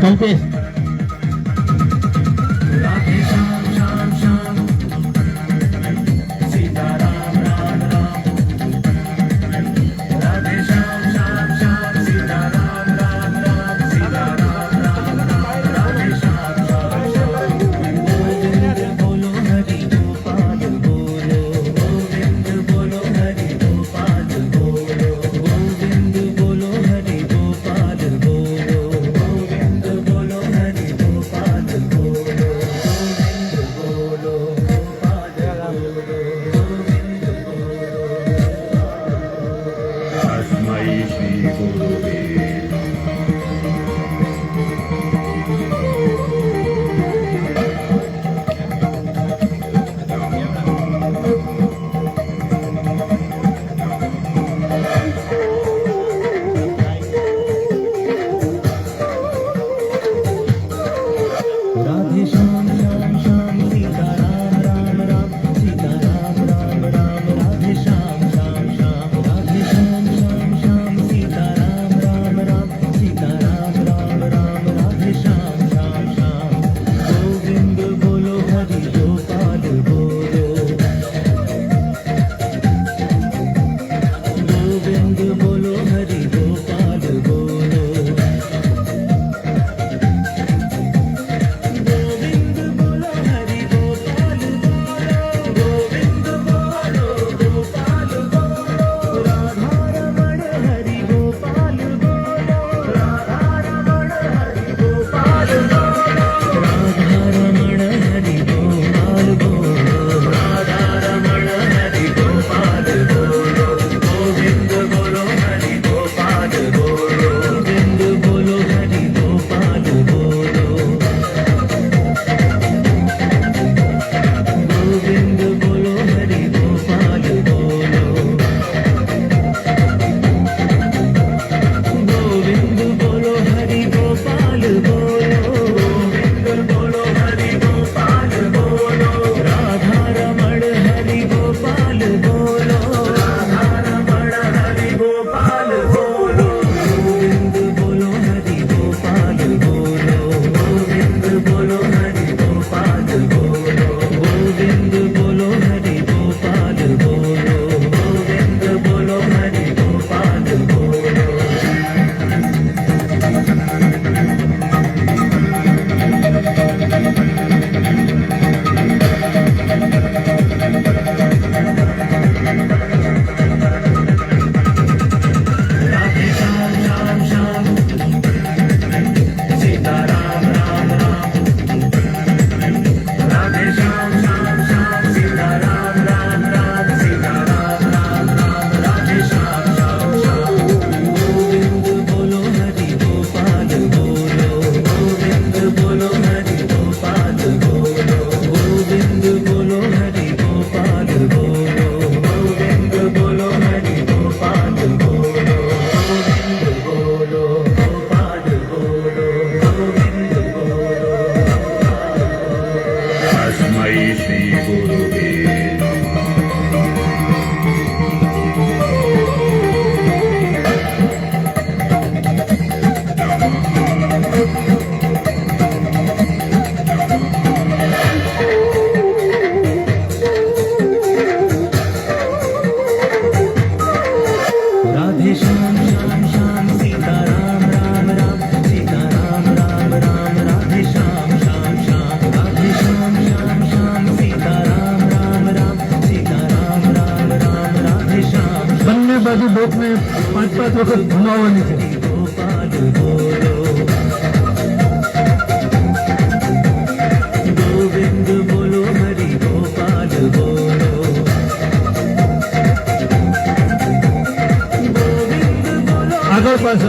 कल्पेश बाजू बोट में 5-5 वक्त घुमावनी है। गोविंद बोलो हरि गोपाल बोलो, आगे पास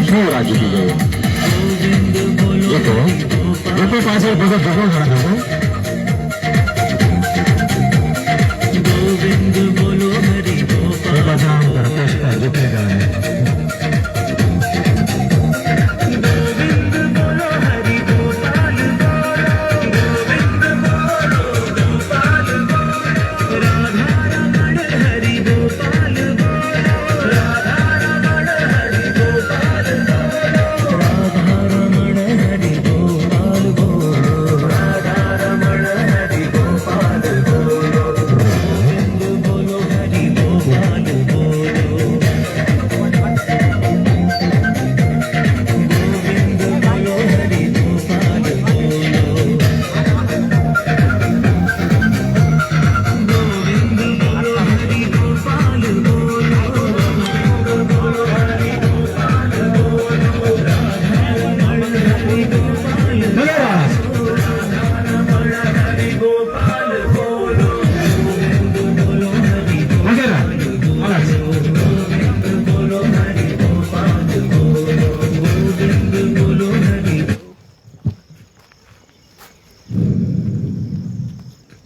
ઘોડા જીતી ગયો. એ તો પાસે ભગત ભગો ગણા હતો. બધા રકેશભાઈ જીતી ગયા.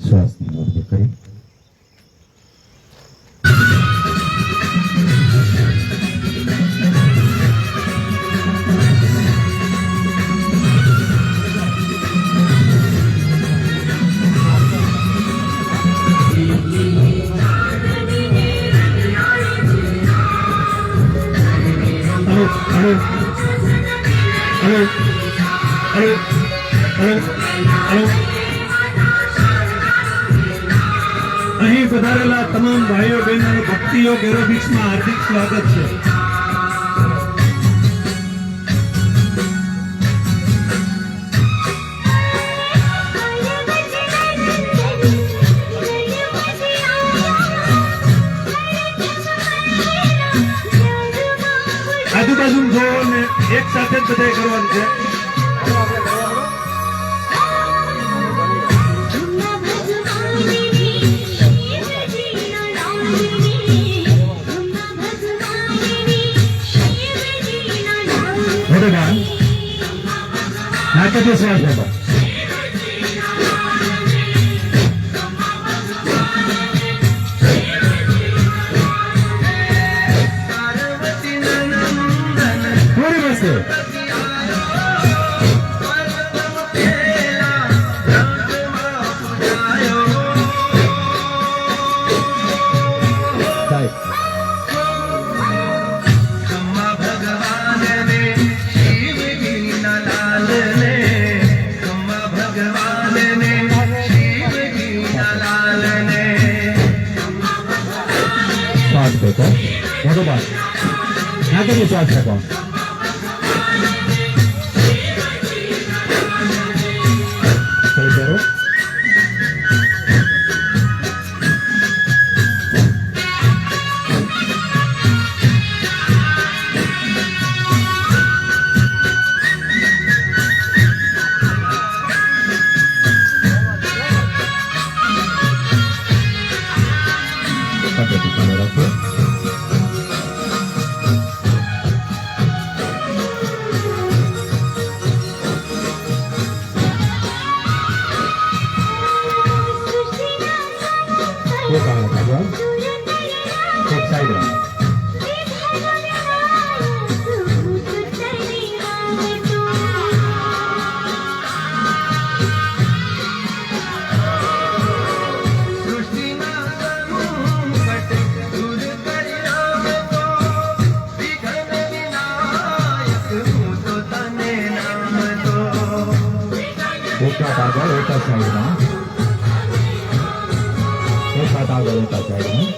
શ્વાસની નોંધ કરી અહીં પધારેલા તમામ ભાઈઓ બહેનો ભક્તિઓ એરોબિક્સમાં હાર્દિક સ્વાગત છે. આજુબાજુ જોવો ને એક સાથે જ બધાય કરવાનું છે. નાટકીય શ્વાસ લેવા. પૂરી બસે શ્વાસ લેતો મોટો બાદ નાટકીય શ્વાસ લેવા. એક હાથ આગળ એક હાથ સાઈડમાં, એક હાથ આગળ એક હાથ સાઈડમાં.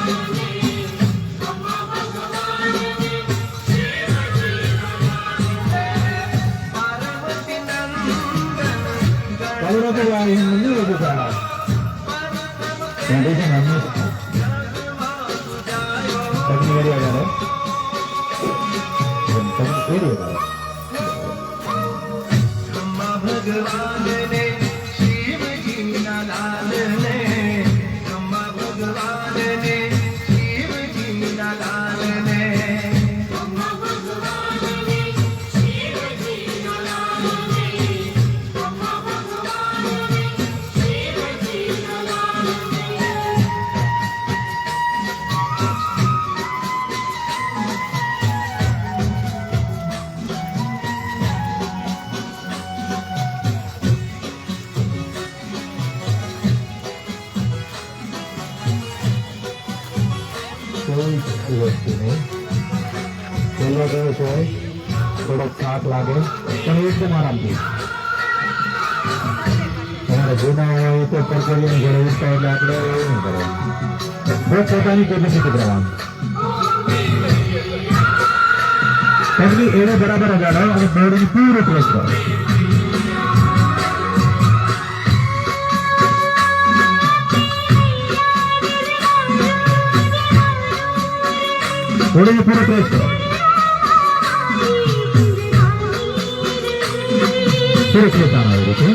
Thank you. કે આ મંદિર હતું ત્યાં છે ને અમને પગની વાળી આગળ ભગવાન ને શિવજી ના લાલ ને ભગવાન ને શિવજી ના લાલ ને કોઈ વસ્તુ નહીં પહેલો દિવસ હોય થોડોક થાક લાગે પણ એકદમ આરામથી તમારે જૂના હોય તો પરકરીને ઘરે ઉઠતા એટલે આપણે એવું નહીં કરવાનું બહુ પોતાની કેપેસિટી કરવાનું પગની એને બરાબર અગાડો અને બોડીને પૂરો પ્રેસ કરો બોડીને પૂરો પ્રેસ કરો સુરક્ષિત આવી છે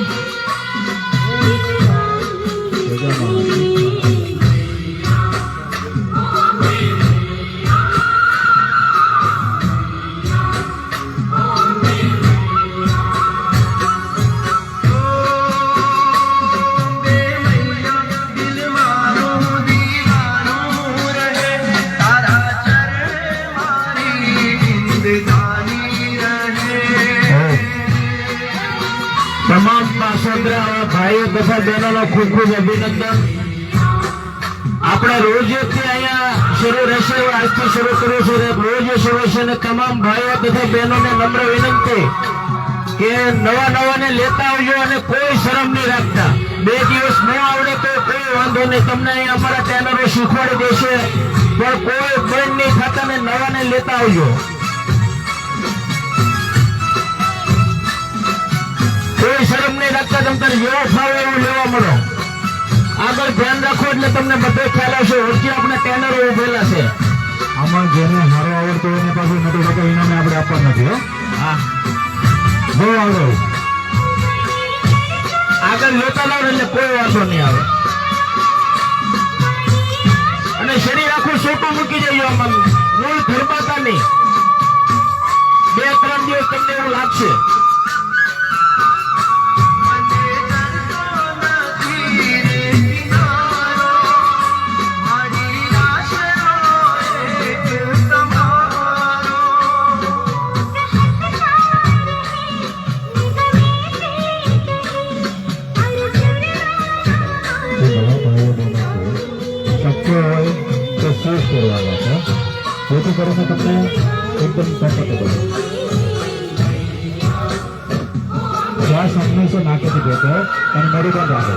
તમામ પાસોદરા ભાઈઓ તથા બહેનોનો ખૂબ ખૂબ અભિનંદન આપણે રોજ અહીંયા શરૂ રહેશે આજથી શરૂ કર્યું છે રોજ શરૂ છે અને તમામ ભાઈઓ તથા બહેનોને નમ્ર વિનંતી કે નવાને લેતા આવજો અને કોઈ શરમ નહીં રાખતા 2 દિવસ ન આવડે તો કોઈ વાંધો નહીં તમને અહીંયા અમારા ટ્રેનરો શીખવાડી દેશે પણ કોઈ બંધ નહીં થતા ને નવાને લેતા આવજો કોઈ શરમ નહીં રાખતા તમે જેવો ફાવે એવું લેવા મળો આગળ ધ્યાન રાખો એટલે તમને બધો ખ્યાલ આવશે વચ્ચે આપણે ટ્રેનરો ઉભેલા છે આમાં જેને સારો આવડતો હોય એને પાછું નથી થતો ઇનામે આપણે આપવા નથી હો હા બહુ આવડો આગળ લેતા લાવો એટલે કોઈ વાંધો નહીં આવે અને શરીર આખું સોટું મૂકી જજો આમાં મૂળ ધરબાતા નહીં 2-3 દિવસ તમને એવું લાગશે જેથી કરીને તમને એકદમ કમ્ફર્ટેબલ શ્વાસ હંમેશા નાકેથી લેતો અને મોઢું પણ રાખો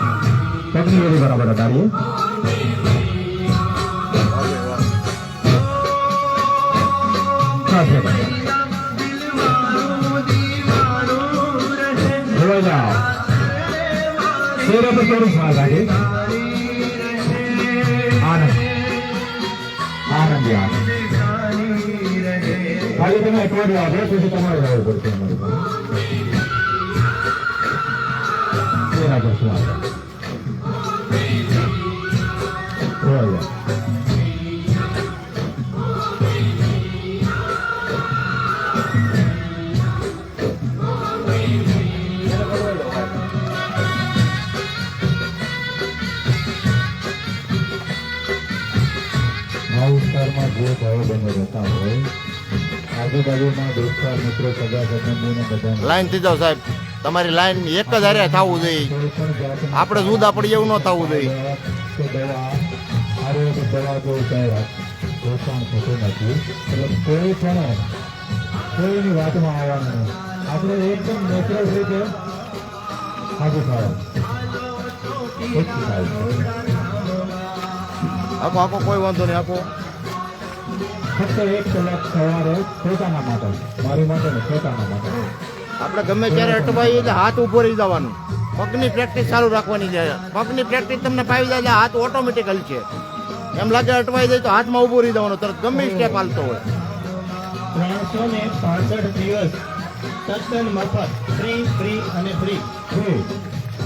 પગની વેલી બરાબર અડાડીએ ધોવાઈ જાઓ ચહેરા પર થોડું શ્વાસ રાખી આનંદ આનંદ આનંદ ખાલી તમે અઠવાડિયું આગળ પછી તમારે રહેવું પડશે અમારી પાસે એના પર શું આવે આ વિસ્તારમાં જે ભાઈઓ બહેનો રહેતા હોય આજુબાજુના દોસ્તાર મિત્રો સગા સંબંધીને બધા લાઈન થઈ જાઓ સાહેબ તમારી લાઈન એક જ હારે થવું જોઈએ આપણે જુદા પડી એવું ન થવું જોઈએ દવા આયુર્વેદિક દવા જો કાંઈ રોકાણ થતું નથી એટલે કોઈ પણ કોઈની વાતમાં આવવાનું નહીં આપણે એકદમ નેચરલ રીતે આગળ આખો આખો કોઈ વાંધો નહીં આખો ફક્ત 1 કલાક સવારે પોતાના માટે મારી માટે ને પોતાના માટે આપણે ગમે ત્યારે અટવાઈએ એટલે હાથ ઉભો રહી જવાનું પગની પ્રેક્ટિસ ચાલુ રાખવાની છે. પગની પ્રેક્ટિસ તમને પાવી જાય એટલે હાથ ઓટોમેટિક હલશે. એમ લાગે અટવાઈ જાય તો હાથમાં ઊભું રહી જવાનું તરત ગમે સ્ટેપ હાલતો હોય. 365 દિવસ તદ્દન મફત, ફ્રી અને ફ્રી.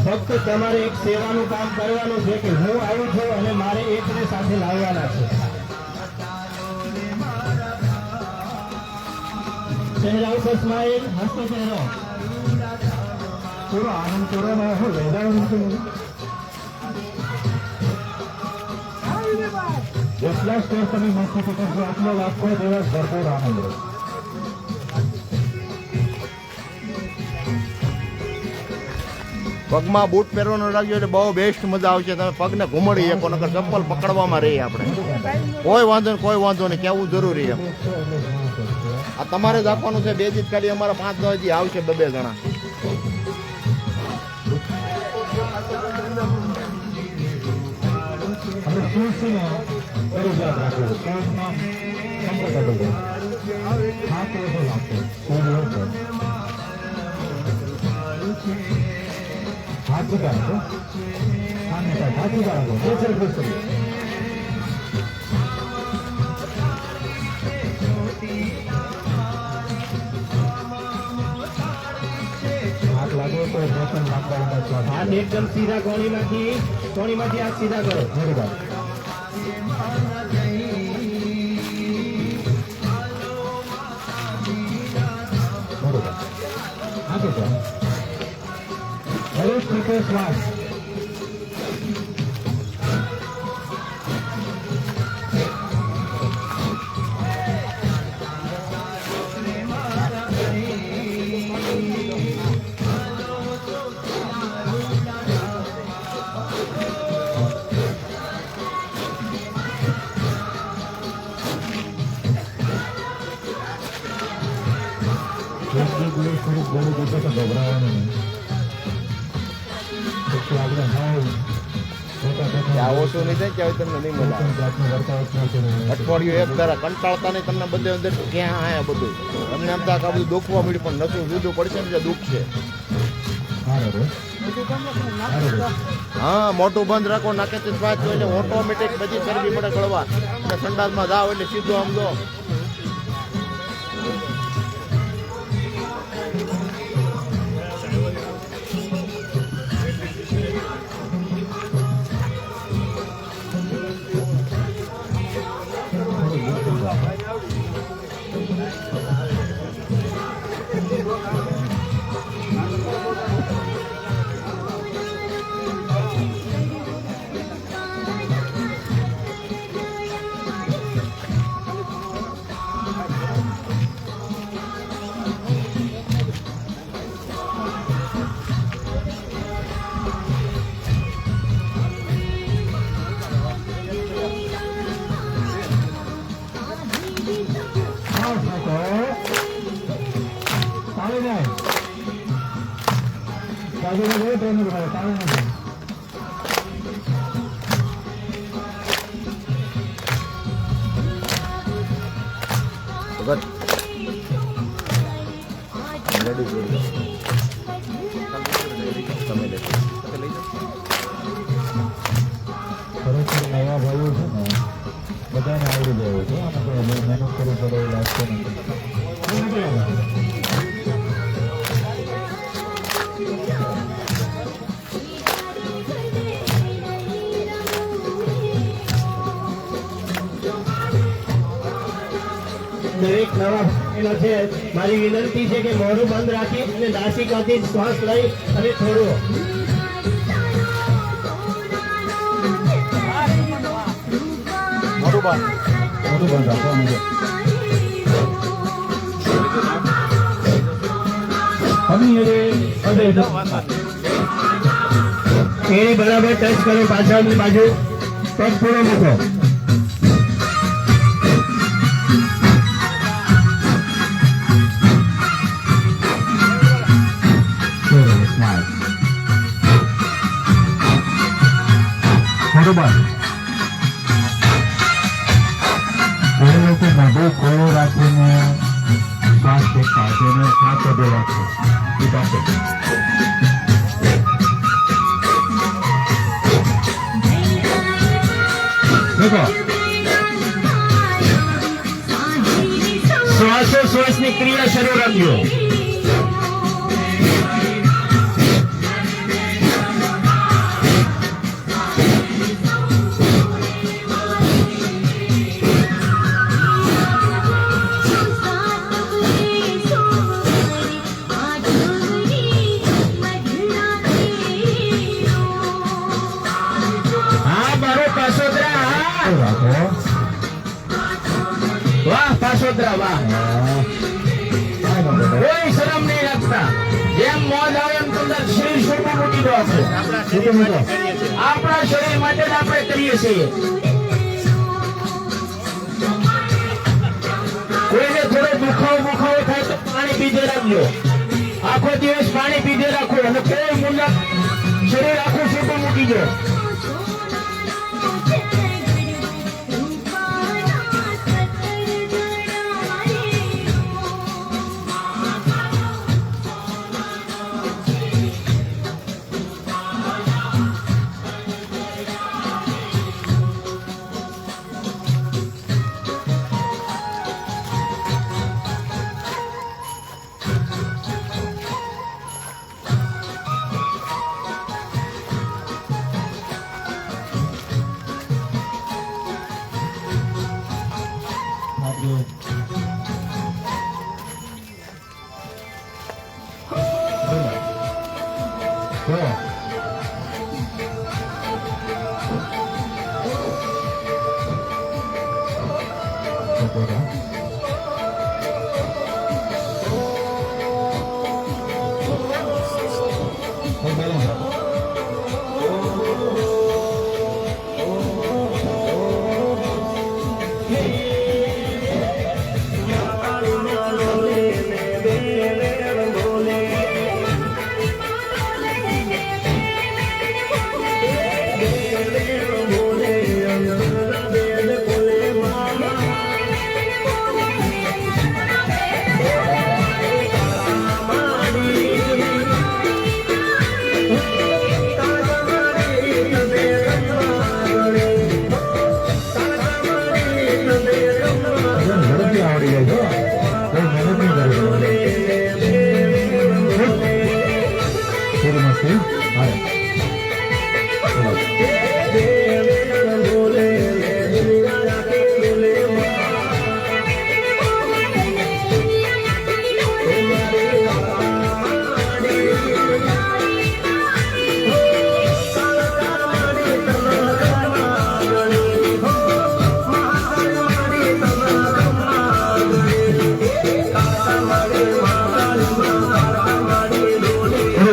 ફક્ત તમારે એક સેવાનું કામ કરવાનું છે કે હું આવું છું અને મારે એકને સાથે લાવવાના છે. ચહેરા ઉપર સ્માઈલ, હસતો ચહેરો. પૂરો આનંદ કરો ને હું વેદાણ છું. જેટલા સ્ટેજ તમે મસ્તી કરશો આટલો આખો દિવસ ભરપૂર આનંદ રહે. પગમાં બૂટ પહેરવાનું રાખજો એટલે બહુ બેસ્ટ મજા આવશે. તમે પગને ઘુમડી શકો નકર ચપ્પલ પકડવામાં રહીએ આપણે. કોઈ વાંધો નહીં કહેવું જરૂરી એમ. આ તમારે જ આપવાનું છે. 2 દિવસ ખાલી અમારા 5-10 હજી આવશે 2 જણા. આપણે શૂઝને ફરજિયાત રાખવું. શૂઝમાં કમ્ફર્ટેબલ રહે. હાથ ઓછો લાગતો. શૂઝ ઓછો. હાથ જુદા રાખો. હાથ જુદા રાખો. પ્રેશર ખુશ કરીએ. હાથ લાગે તો પ્રેશર નાખવાનું. હાથ એકદમ સીધા કોણીમાંથી હાથ સીધા કરો. બરોબર. બરોબર. આગળ જાઓ. હવે સ્પીકર શ્વાસ. થોડુંક ગળું દુખે તો ગભરાવાનું નહીં. પછી આપણે આ ઓછું નહીં થાય કે તમને નહીં મળે. અઠવાડિયું એક ધારા કંટાળતા નહીં તમને બધે અંદર ક્યાં આયા બધું તમને એમ થાય કે આ બધું દુખવા મળ્યું પણ નશું જુદું પડશે ને જે દુઃખ છે. હા મોટું બંધ રાખો. નાકેથી શ્વાસ જોઈને ઓટોમેટિક બધી ચરબી પડે ગળવા અને સંડાસમાં જાઓ એટલે સીધું આમ જો. નવા ભાઈઓ છે ને બધાને આવડી જાય છે અને કોઈ મહેનત કરવી પડે એવું લાગતું નથી. દરેક નવા ભાઈઓ છે મારી વિનંતી છે કે મોઢું બંધ રાખી અને નાસિકાથી શ્વાસ લઈ અને છોડવો. મોટું બંધ રાખવાનું છે. એની બરાબર ટચ કરો. પાછળની બાજુ પગ પૂરો મૂકો. બરોબર. એ લોકો મોઢું ખોલો રાખીને શ્વાસ ફેંકતા તેને શ્વાસ અડો રાખો. એ પાસે દેખો શ્વાસોશ્વાસની ક્રિયા શરૂ રાખજો. હા મારો પાસોદરા, હા વાહ પાસોદરા વાહ. કોઈ શરમ નહીં રાખતા. જેમ મોજ આવે એમ તમને શરીર છોટું મૂકી દો. આપણા શરીર માટે જ આપણે કરીએ છીએ. કોઈને થોડો દુખાવો થાય તો પાણી પીધે રાખજો. આખો દિવસ પાણી પીધે રાખો અને કોઈ મુલ્લા શરીર આખું છોટું મૂકી દો.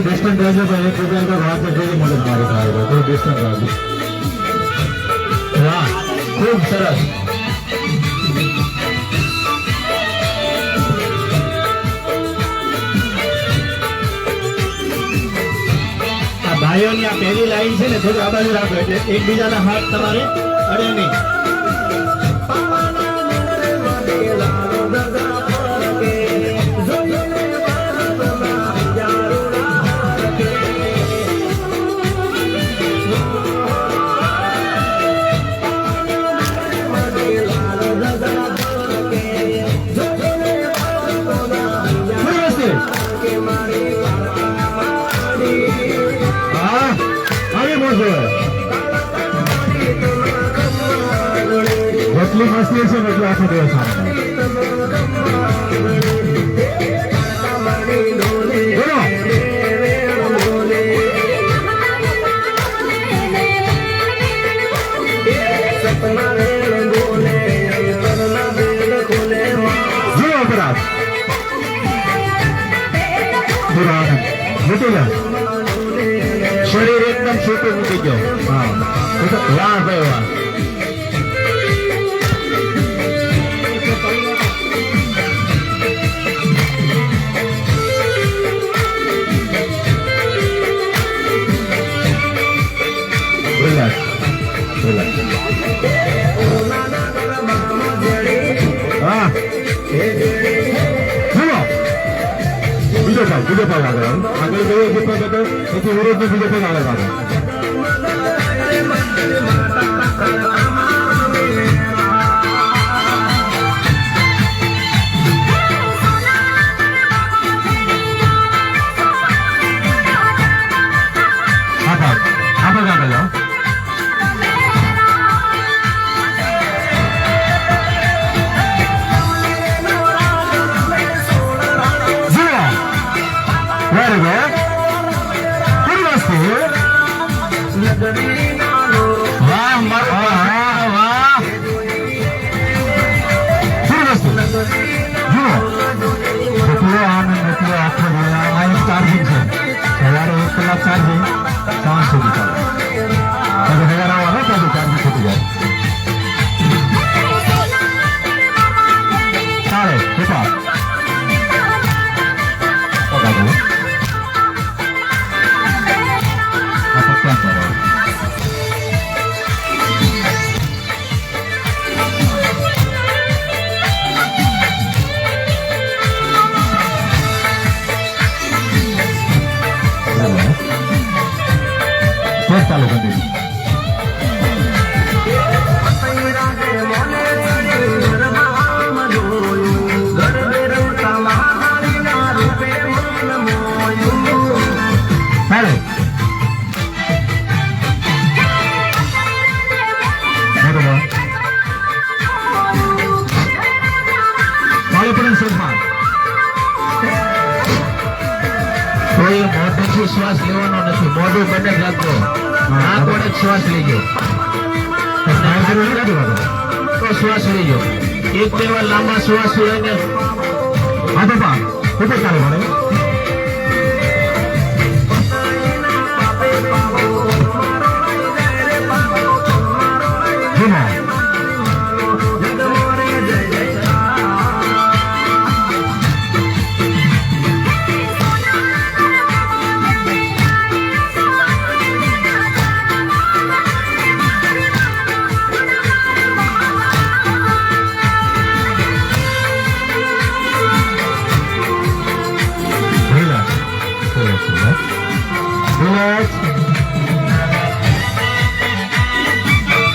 डिस्टेंस रहने पर एक रुपया का भाव से थोड़ी मदद मारे खाएगा तो डिस्टेंस रहने. वाह खूब सरस. આ ભાઈઓની આ પહેલી લાઈન છે ને થોડી આ બાજુ રાખો એટલે એકબીજાના હાથ તમારે અડે નહીં. જેટલી મસ્તી છે એટલું આખો દિવસ જીવો અપરાધ મૂકી જાઓ. શરીર એકદમ છૂટું મૂકી જાઓ. હા વાહ ભાઈ વાહ. હા બીજો ભાગ આગળ આગળ ગયો એથી વિરોધ બીજો ભાગ આગળ વેરી ગુડ પૂરી વસ્તુ વાહ વાહ વાહ પૂરી વસ્તુ જુઓ એટલો આનંદ એટલો આખો આ એક ચાર્જિંગ છે સવારે 1 કલાક ચાર્જિંગ સાંજ સુધી ચાલે પછી હજાર આવો ને ત્યાં ચાર્જિંગ થતી જાય ચાલે કૃપા ચાલુ કરી દીધું કોઈ મોઢેથી શ્વાસ લેવાનો નથી મોઢું બંને જ રાખજો આ કોડે શ્વાસ લેજો તો શ્વાસ લેજો 1-2 વાર લાંબા શ્વાસ લઈને હા તો પા ઉપર ચાલો પડે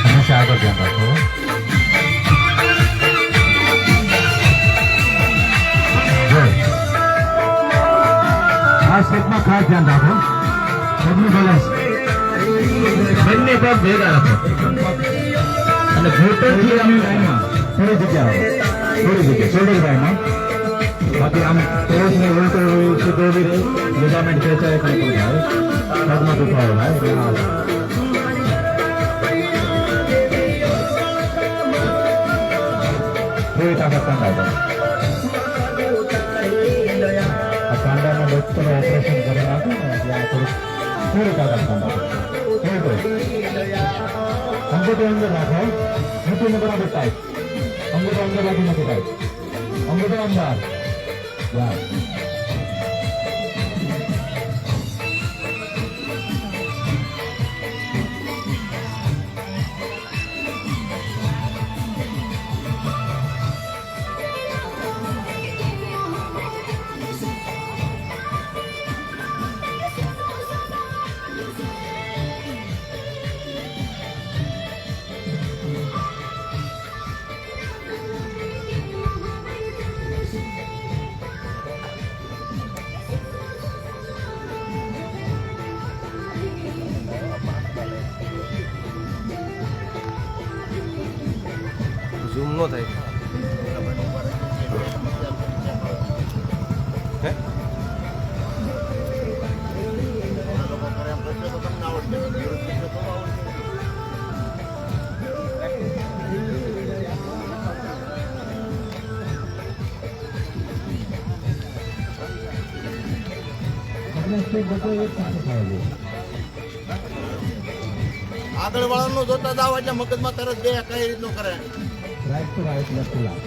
હંમેશા આગળ ધ્યાન રાખો આ સ્ટેપમાં ખાસ ધ્યાન રાખો પગનું બેલેન્સ બંને પગ ભેગા રાખો અને ઘૂંટણથી આમ લાઈનમાં થોડી જગ્યા શોલ્ડર લાઈનમાં બાકી આમ ક્રોસ ને ઉલટો સીધો બી રહે લિગામેન્ટ ખેંચાય કંઈ થાય પગમાં દુખાવો થાય થોડી તાકાત કાંડા આ કાંડામાં ડોક્ટરો ઓપરેશન કરી નાખે ને એટલે આ થોડી તાકાત કાંડા અંગૂઠો અંદર રાખો મુઠ્ઠીને બરાબર ટાઈટ અંગૂઠો અંદર રાખી નથી ટાઈટ અંગૂઠો અંદર યા ઝૂમ નો થાય આગળ વાળાનું જોતા જાવ એટલે મગજમાં તરત બે કઈ રીતનું કરે right to right left to left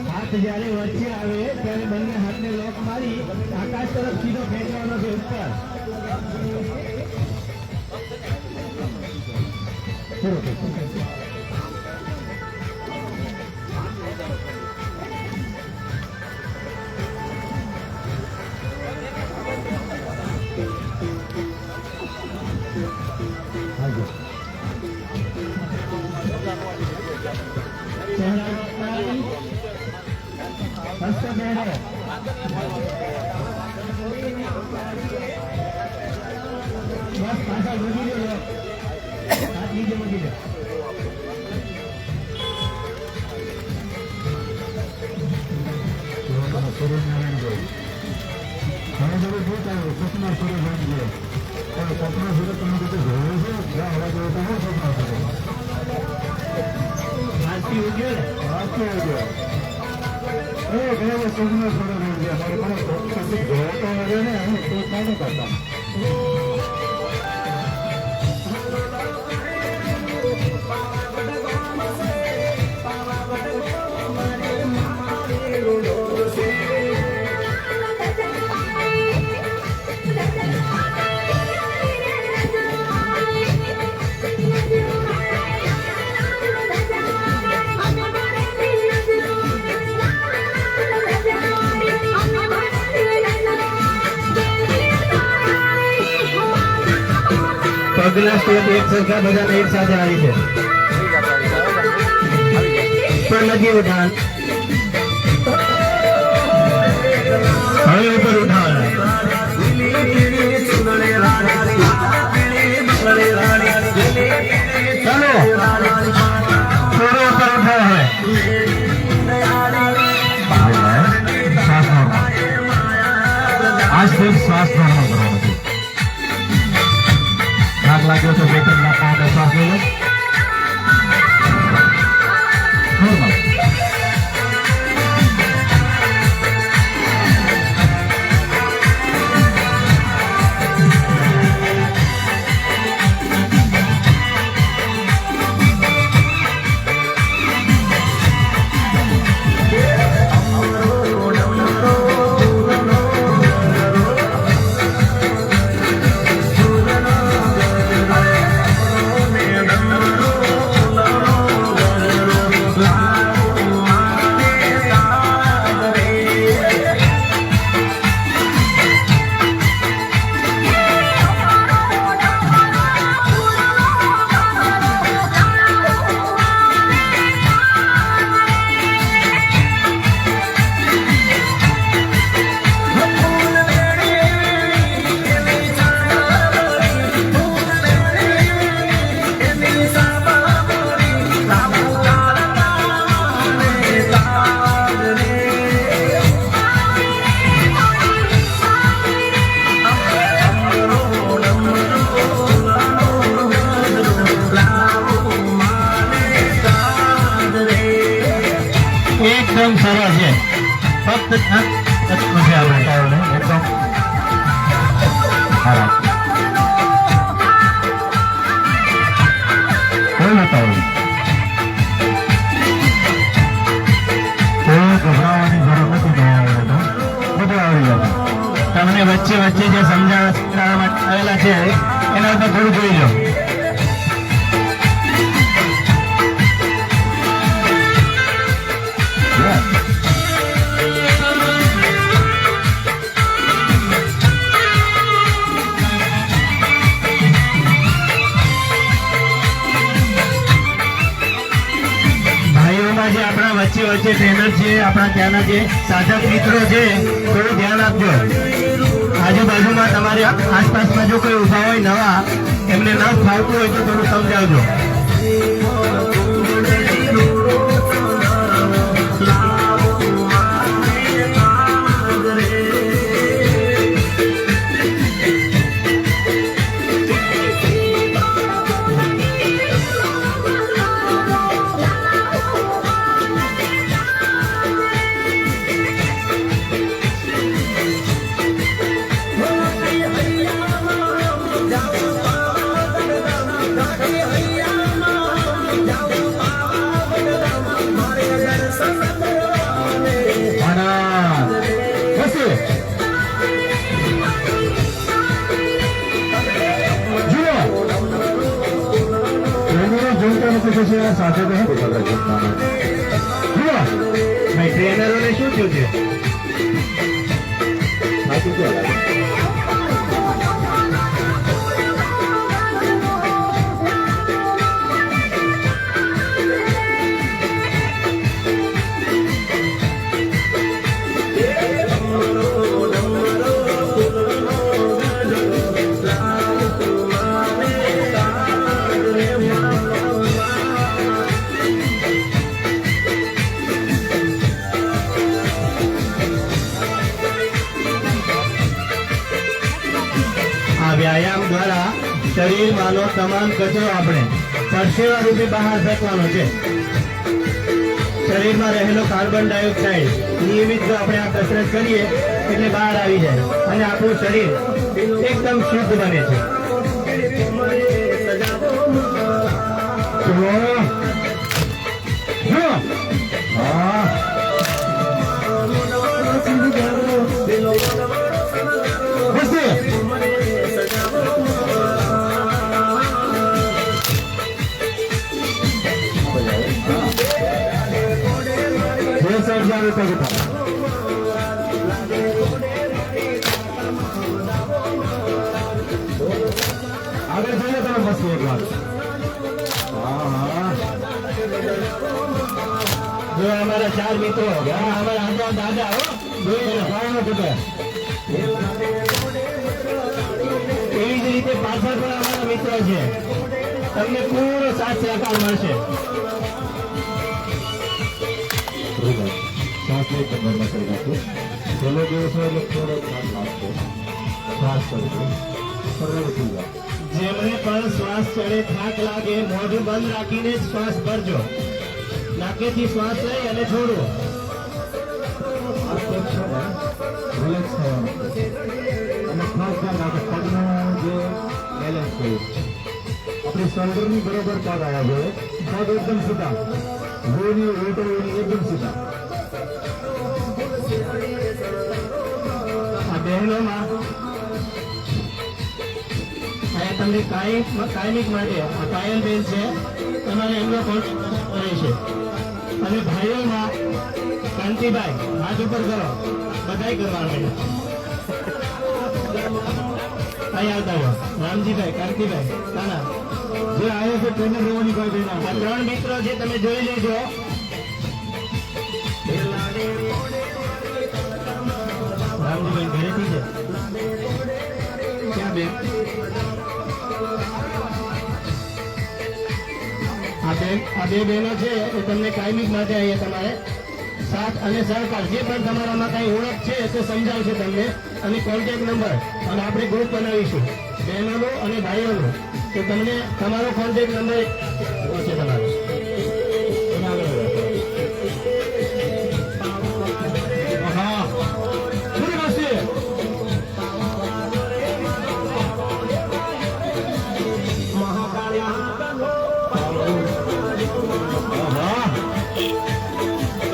હાથ જ્યારે વચ્ચે આવે ત્યારે બંને હાથને લોક મારી આકાશ તરફ સીધો ખેંચવાનો છે ઉપર પગલા સ્ટેપ એક સરખા બધાને એક સાથે આવી છે. પર લગી ઉઠાણ, હવે ઉપર ઉઠાણ. ચાલો થોડો ઉપર ઉઠાવ. હવે શ્વાસ આ સ્ટેપ શ્વાસ નોર્મલ કરવાનો છે. થાક લાગ્યો તો 2-3 લાખ શ્વાસ લઈ લો. નોર્મલ. એકદમ સરસ છે. ફક્ત એકદમ સારા. કોઈ બતાવું કોઈ ગભરાવાની જરૂર નથી. બધું આવડી જશે. તમને વચ્ચે વચ્ચે જે સમજાવવા માટે આવેલા છે એના ઉપર થોડું જોઈ લો. જે આપણા વચ્ચે વચ્ચે ટ્રેનર છે, આપણા ત્યાંના જે સાધક મિત્રો છે, થોડું ધ્યાન આપજો. આજુબાજુમાં તમારે આસપાસમાં જો કોઈ ઉભા હોય નવા, એમને ન ફાવતું હોય તો થોડું સમજાવજો. સાથે ટ્રેનરોને શું થયું છે? વ્યાયામ દ્વારા શરીરમાંનો તમામ કચરો આપણે પરસેવા રૂપે બહાર ફેંકવાનો છે. શરીરમાં રહેલો કાર્બન ડાયોક્સાઇડ નિયમિત જો આપણે આ કસરત કરીએ એટલે બહાર આવી જાય અને આપણું શરીર એકદમ શુદ્ધ બને છે. આગળ જઈએ તમે મસ્ત એક વાર. જો અમારા 4 મિત્રો અમારા આજા દાદા એવી જ રીતે પાછળ પણ અમારા મિત્રો છે. તમને પૂરો સાથ સહકાર મળશે. જેમને પણ શ્વાસ ચડે, થાક લાગે, મોઢું બંધ રાખીને શ્વાસ ભરજો. નાકેથી શ્વાસ લઈ અને છોડો. આપણી શોલ્ડરની બરોબર પગ આવ્યા જોઈએ. પગ એકદમ સીધા, લોહીની વેટોની એકદમ સીધા. આ બહેનોમાં તમને કાયમિક માટે આ પાયલ બેન છે, તમારે એમનો કોન્ટેક્ટ રહેશે. અને ભાઈઓમાં કાંતિભાઈ હાથ ઉપર કરો, બધાય કરવાનું. અહીં આવતા હો રામજીભાઈ, કાંતિભાઈ, નાના જે આવ્યા છે ટ્રેનર રહેવાની કોઈ બેન આ 3 મિત્રો છે, તમે જોઈ લેજો. રામજીભાઈ ઘરેથી છે ક્યાં બેન? આ બે બહેનો છે એ તમને કાયમિક માટે અહીંયા તમારે સાથ અને સહકાર જે પણ તમારામાં કઈ ઓળખ છે તે સમજાવશે તમને. અને કોન્ટેક્ટ નંબર અને આપણે ગ્રુપ બનાવીશું બહેનોનો અને ભાઈઓનો, તો તમને તમારો કોન્ટેક્ટ નંબર છે તમારો. હા પૂરી વસ્તી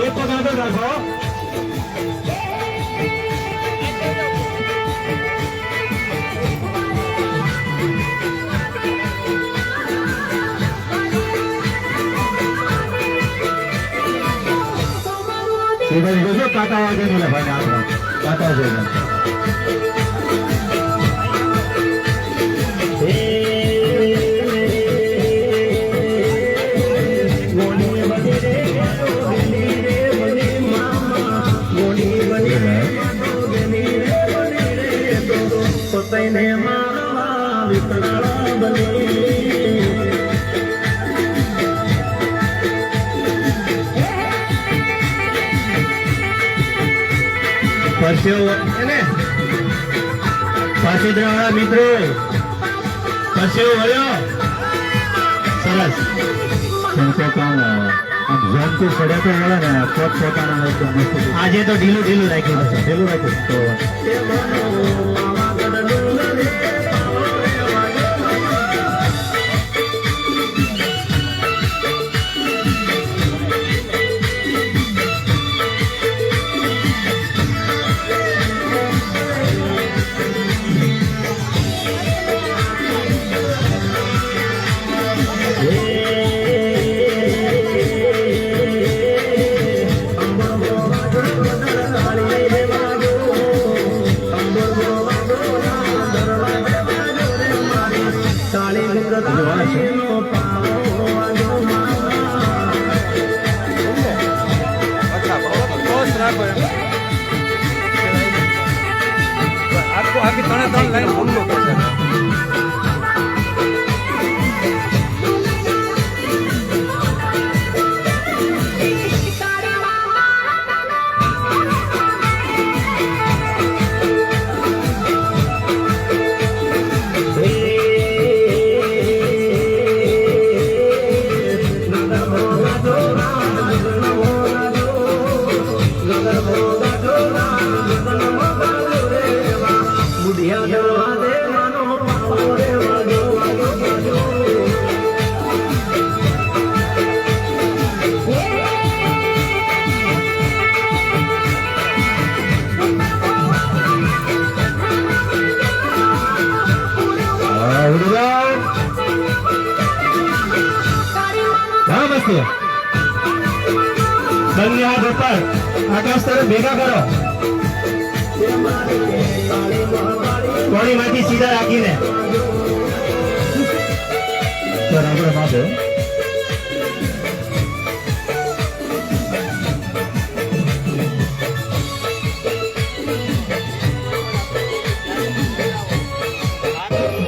એક પગ આગળ રાખો. જોજો કાંટા વાગે નહીં ભાઈ આપણે કાંટા જોઈને પાછેદરાવાળા મિત્રો પરસેવો વળ્યો સરસ. કેમ કે આમ ઝોનથી પડ્યા તો મળે ને પોત પોતાના એકદમ મસ્ત આજે તો ઢીલું ઢીલું રાખ્યું છે. પેલું રાખ્યું તો આખી 3 લાઈન હુમલો કરશે. છે. બંને હાથ ઉપર આકાશ તરફ ભેગા કરો. કોણીમાંથી સીધા રાખીને સર આપણે માથે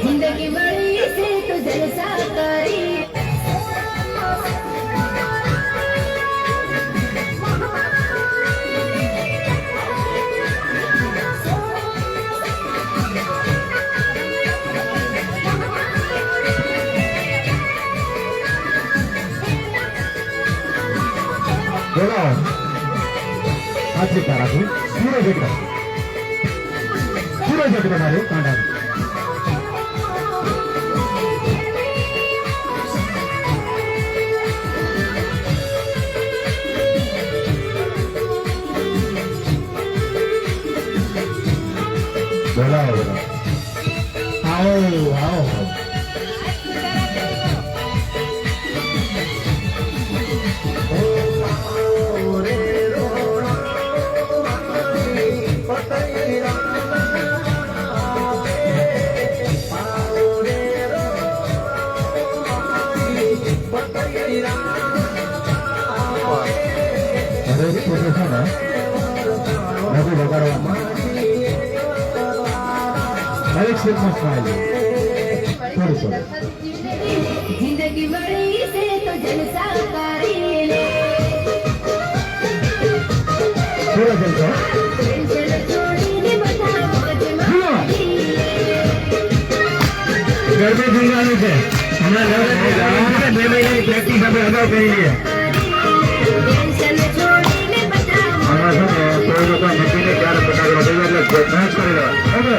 जिंदगी बड़ी से तो जलसा करी બોલાવો હાથ લીધા રાખું સૂરજ એકડો મારે કાંડા બોલાવો આવો દરેક ફોટો છે ને નથી બગાડવામાં દરેક સ્ટેપમાં સ્માઈલ થોડી जिंदगी बड़ी से तो जलसा करी ले થોડા જલસો टेंशन छोड़ीने બધા મોજમાં ગરબે ઝૂલવાનું છે. હમણાં નવરાત્રી ચાલુ છે. 2 મહિનાની પ્રેક્ટિસ આપણે અગાઉ કરી લઈએ. टेंशन छोड़ीने બધા આમાં છે ને કોઈ લોકો નક્કીને ક્યારે પટાડવા દેવા એટલે મેચ કરી લેવા ઓકે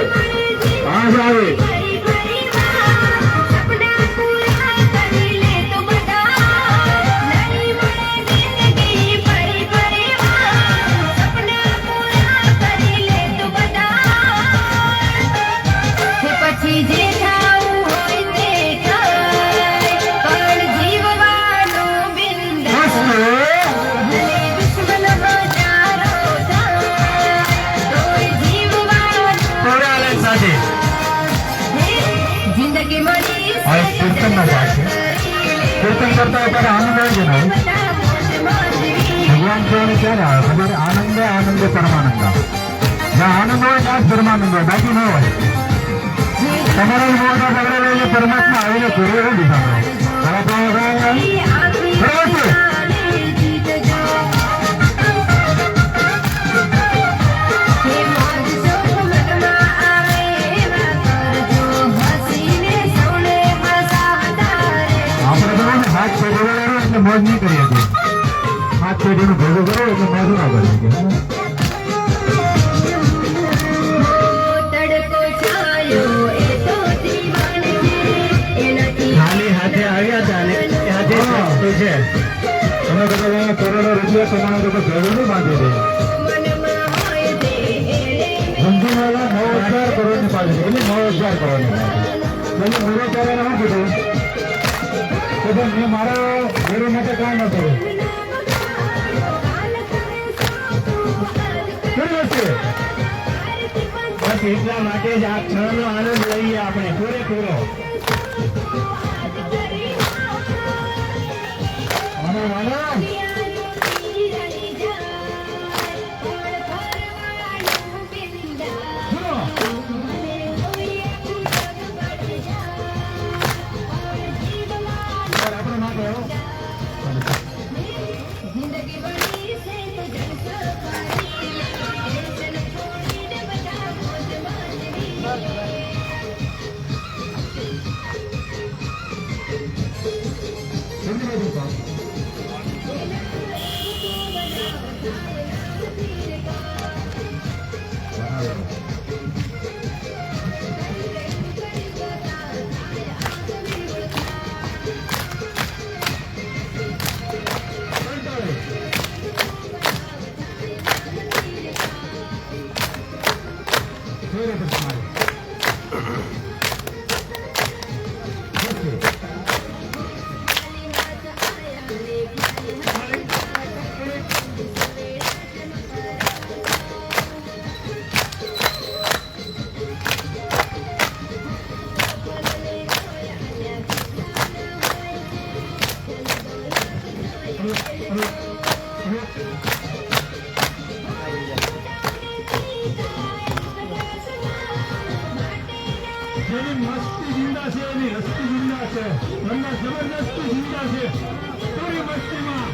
હા સાહેબ પરી પરીમાં સપના પૂરા કરી લે તો બધા નહીં મળે જિંદગી પરી પરીમાં સપના પૂરા કરી લે તો બધા પછી જે થાવું હોય તે થાય પણ જીવવાનું બિંદાસ ભલે દુશ્મન હજારો થાય તોય જીવવાનું થોડા અલગ સાથે જિંદગી મળી આ એક કીર્તનનો ભાગ છે કીર્તન કરતા ત્યારે આનંદ આવી જાય ને ભગવાન કહેવાને ક્યારે આવે ખબર આનંદ આનંદ પરમાનંદ જ્યાં આનંદ હોય ત્યાં જ પરમાનંદ હોય બાકી ન હોય તમારા મોટા પકડેલો એટલે પરમાત્મા આવીને ઘરે એવું દીધા બરાબર છે આપણે તો ને હાથ પેઢી વળાવો એટલે મોજ નહીં કરી હતી હાથ પેઢીનું ભેગું કરો એટલે મોજ ના કરી શકે ખાલી હાથે આવ્યા હતા અને એ હાથે સાચું છે. તમે કદાચ અહીંયા કરોડો રૂપિયા કમાણો તો કોઈ ભેગું નહીં બાંધી દે સમજીવાળા 9,000 કરોડની પાછી એટલે 9,000 કરોડની પાછી એટલે મેરો ત્યારે શું કીધું કે ભાઈ મેં મારા મેરો માટે કાંઈ ન કર્યું બરાબર છે બસ એટલા માટે જ આ ક્ષણનો આનંદ લઈએ આપણે પૂરેપૂરો. અને વાલા આપણે ના કહો जिंदगी बड़ी से तो जलसा करी टेंशन छोड़ीने બધા મોજમાં સમજી લીધું કામ આયા જેની મસ્તી જિંદા છે એની હસ્તી જિંદા છે. અંદર જબરદસ્તી જિંદા છે. પૂરી મસ્તીમાં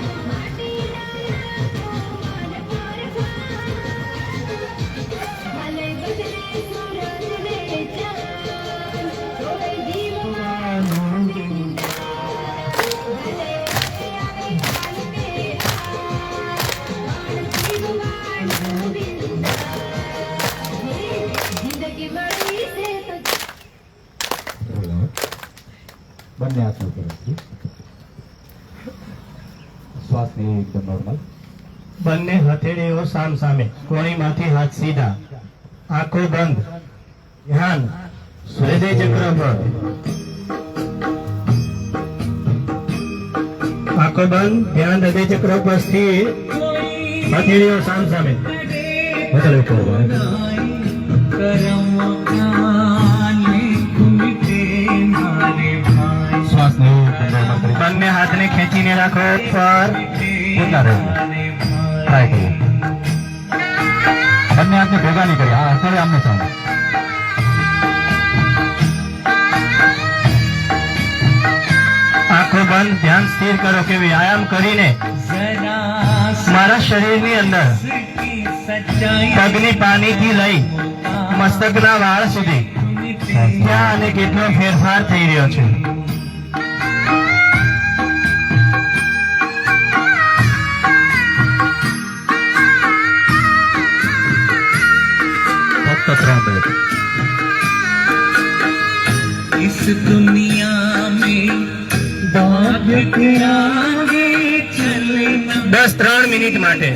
ભલે બદલે સૂરજ ને ચાંદ, કોઈ જીવમાં ભલે આવે કાલ મેરા જીવવાનું જિંદગી મળી છે તો બંને હાથ ઉપર રાખી. શ્વાસને એકદમ નોર્મલ. બંને હથેળીઓ સામ સામે, કોણીમાંથી હાથ સીધા, આંખો બંધ, ધ્યાન હૃદય ચક્ર પર. આંખો બંધ, ધ્યાન હૃદય ચક્ર પર સ્થિર, હથેળીઓ સામ સામે. વધારે ઉપર ભાઈ. શ્વાસને એકદમ નોર્મલ કરી. બંને હાથને ખેંચીને રાખો પર. ઉતાર ટ્રાય કરીએ. બંને હાથને ભેગા નહીં કરીએ. હા અત્યારે આમને સામે. આંખો બંધ, ધ્યાન સ્થિર કરો કે વ્યાયામ કરીને મારા શરીરની અંદર પગની પાનીથી લઈ મસ્તકના વાળ સુધી ક્યાં અને કેટલો ફેરફાર થઈ રહ્યો છે. ફક્ત 3 મિનિટ. इस दुनिया में बात के आगे चलना 3 મિનિટ માટે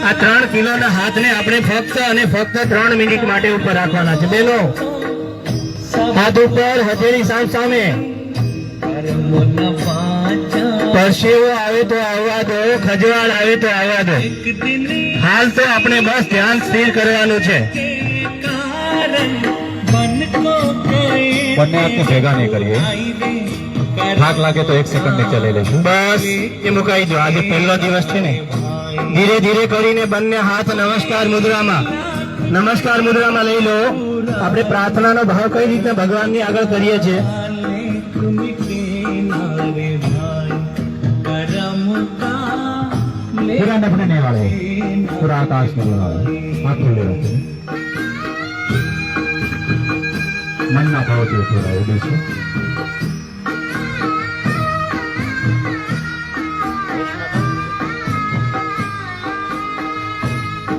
આ 3 કિલોના હાથને આપણે ફક્ત અને ફક્ત 3 મિનિટ માટે ઉપર રાખવાના છે. બેનો હાથ ઉપર, હથેળી સામ સામે. कर्म न पाचा પરસેવો આવે તો આવવા દો, ખજવાળ આવે તો આવવા દો. एक दिन હાલ તો આપણે બસ ધ્યાન સ્થિર કરવાનું છે. के कारण बन को गए બંને હાથને ભેગા નહીં કરીએ. થાક લાગે તો 1 સેકન્ડ નીચે લઈ લઈશું. બસ એ મુકાઈ દો. આજે પહેલો દિવસ છે ને. ધીરે ધીરે કરીને બંને હાથ નમસ્કાર મુદ્રામાં લઈ લો. આપણે પ્રાર્થનાનો ભાવ કઈ રીતે ભગવાનની આગળ કરીએ છીએ. तुम के नारे भाई कर्म का पूरा नफने नहीं वाले. पूरा आकाश में वाले. हाथ खोले रखे. मन ना भाव से थोड़ा उड़ीसे.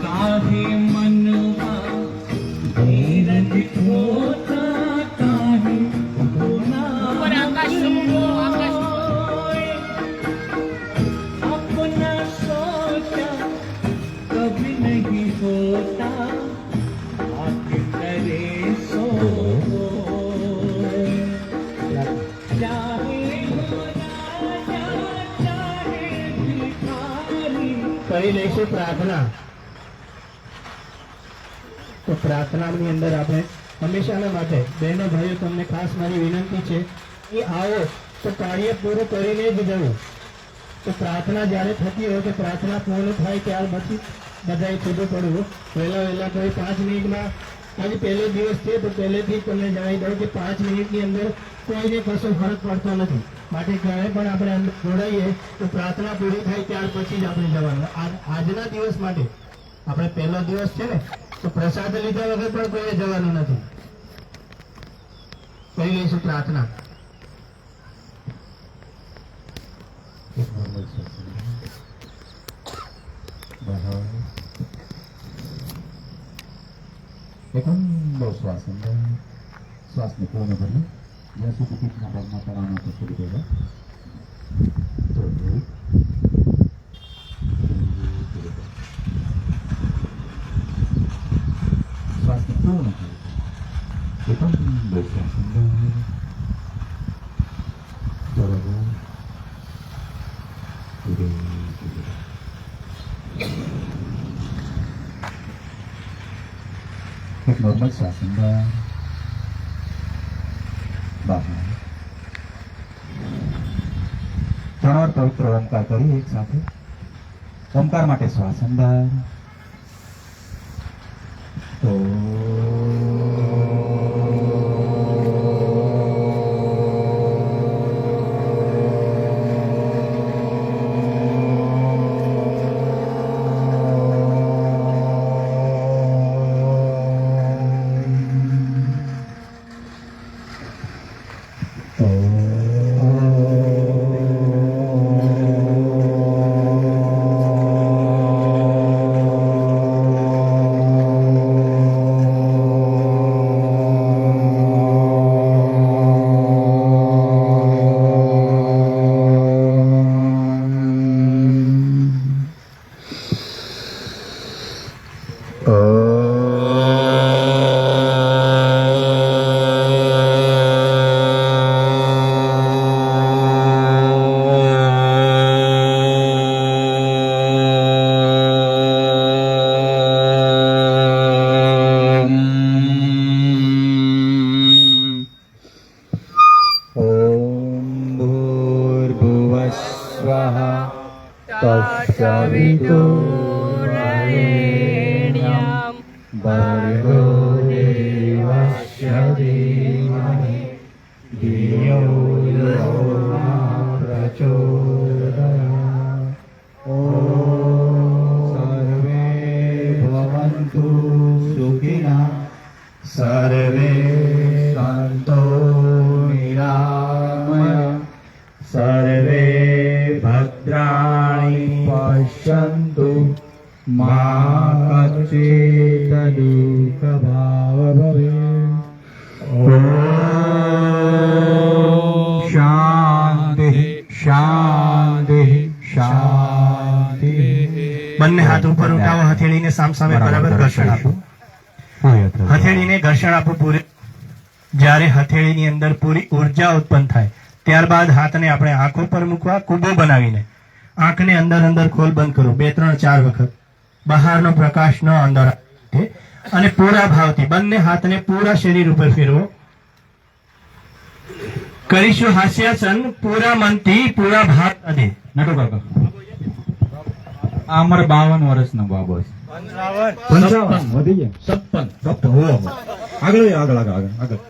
काहे मनवा धीरज होता काहे होना अपना सोचा कभी नहीं होता आके करे सो चाहे हो राजा चाहे भिखारी કરી લઈશું પ્રાર્થના. તો પ્રાર્થનાની અંદર આપણે હંમેશાના માટે બહેનો ભાઈઓ તમને ખાસ મારી વિનંતી છે કે આવો તો કાર્ય પૂરું કરીને જ જવું. તો પ્રાર્થના જ્યારે થતી હોય તો પ્રાર્થના પૂર્ણ થાય ત્યાર પછી બધાએ છૂટું પડવું. વહેલા કોઈ 5 મિનિટમાં, આજે પહેલો દિવસ છે તો પહેલેથી જ તમને જણાવી દઉં કે 5 મિનિટની અંદર કોઈને કશો ફરક પડતો નથી. માટે ક્યારે પણ આપણે અંદર જોડાઈએ તો પ્રાર્થના પૂરી થાય ત્યાર પછી જ આપણે જવાનું. આજના દિવસ માટે આપણે પહેલો દિવસ છે ને તો પ્રસાદ લીધા વગર પણ કોઈએ જવાનું નથી. કરી લઈશું પ્રાર્થના. એક નોર્મલ શ્વાસ. બહાર. એક ઊંડો શ્વાસ અંદર. શ્વાસને પૂર્ણ કરીએ. જ્યાં સુધી પીઠના ભાગમાં તણાવ નથી છોડી દેવા. થોડું શ્વાસને પૂર્ણ કરીએ. એક ઊંડો શ્વાસ અંદર. બરાબર. ધીરે ધીરે. એક નોર્મલ શ્વાસ અંદર. બહાર. 3 વાર પવિત્ર ઓમકાર કરી એક સાથે. ઓમકાર માટે શ્વાસ અંદર. તો तत्सवितुर्वरेण्यं भर्गो देवस्य धीमहि धियो यो नः प्रचोदयात्। ॐ सर्वे भवन्तु सुखिनः सर्वे सन्तु निरामया सर्वे भद्राणि पश्यन्तु मा कश्चित् दुःखभाग् भवेत्। ॐ शान्तिः शान्तिः शान्तिः। બંને હાથ ઉપર ઉઠાવો, હથેળીને સામસામે બરાબર ઘર્ષણ આપો. હથેળીને ઘર્ષણ આપો પૂરે. જ્યારે હથેળીની અંદર પૂરી ઉર્જા ઉત્પન્ન થાય ત્યારબાદ હાથને આપણે આંખો પર મૂકવા, કુબો બનાવીને આંખને અંદર અંદર ખોલ બંધ કરો 2 3 4 વખત. બહારનો પ્રકાશ ન અંદર આવે અને પૂરા ભાવથી બંને હાથને પૂરા શરીર ઉપર ફેરવો. કરીશું હાસ્યાસન પૂરા મનથી, પૂરા ભાવ સાથે. નટુ કાકા આ અમારા 52 વર્ષનો બાબો છે. 55 વધી ગયા 57 હો આગળ આગળ આગળ આગળ આગળ